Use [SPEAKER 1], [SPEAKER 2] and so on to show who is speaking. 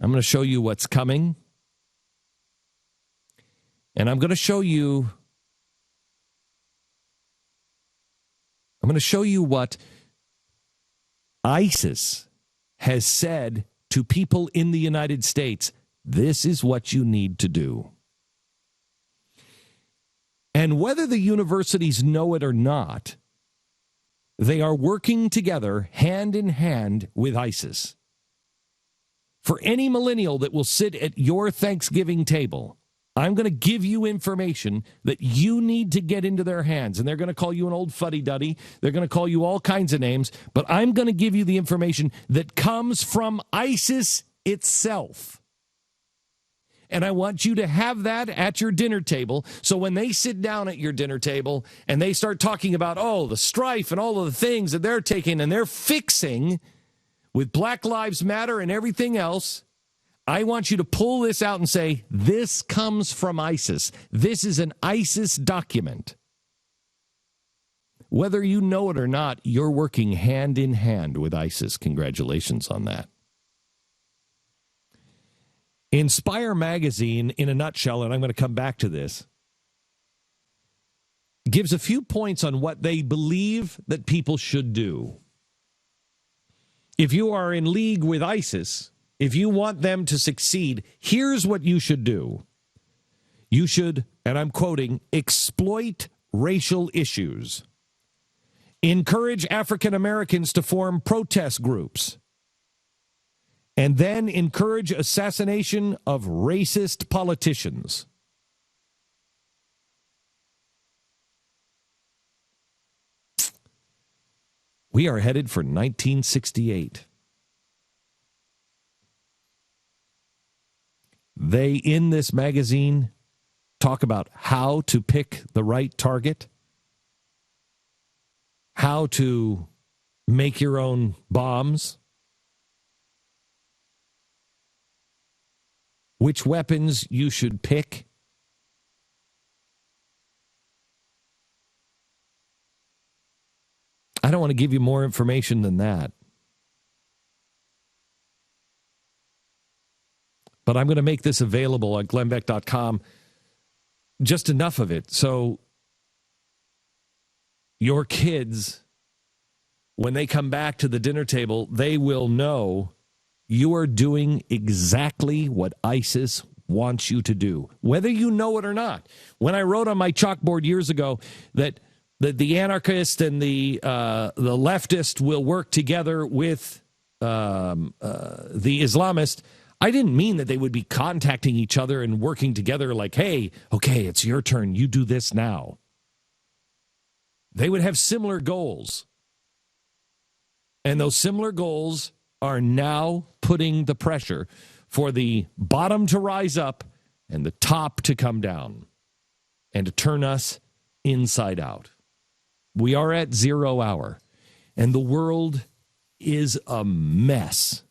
[SPEAKER 1] I'm going to show you what's coming. And I'm going to show you what ISIS has said to people in the United States. This is what you need to do. And whether the universities know it or not, they are working together hand in hand with ISIS. For any millennial that will sit at your Thanksgiving table, I'm going to give you information that you need to get into their hands. And they're going to call you an old fuddy-duddy. They're going to call you all kinds of names. But I'm going to give you the information that comes from ISIS itself. And I want you to have that at your dinner table. So when they sit down at your dinner table and they start talking about, the strife and all of the things that they're taking and they're fixing with Black Lives Matter and everything else, I want you to pull this out and say, this comes from ISIS. This is an ISIS document. Whether you know it or not, you're working hand in hand with ISIS. Congratulations on that. Inspire magazine, in a nutshell, and I'm going to come back to this, gives a few points on what they believe that people should do. If you are in league with ISIS, if you want them to succeed, here's what you should do. You should, and I'm quoting, exploit racial issues. Encourage African Americans to form protest groups. And then encourage assassination of racist politicians. We are headed for 1968. They, in this magazine, talk about how to pick the right target, how to make your own bombs, which weapons you should pick. I don't want to give you more information than that. But I'm going to make this available on glennbeck.com. Just enough of it. So your kids, when they come back to the dinner table, they will know you are doing exactly what ISIS wants you to do, whether you know it or not. When I wrote on my chalkboard years ago that the anarchist and the leftist will work together with the Islamist, I didn't mean that they would be contacting each other and working together like, hey, okay, it's your turn. You do this now. They would have similar goals. And those similar goals are now putting the pressure for the bottom to rise up and the top to come down and to turn us inside out. We are at 0 hour, and the world is a mess.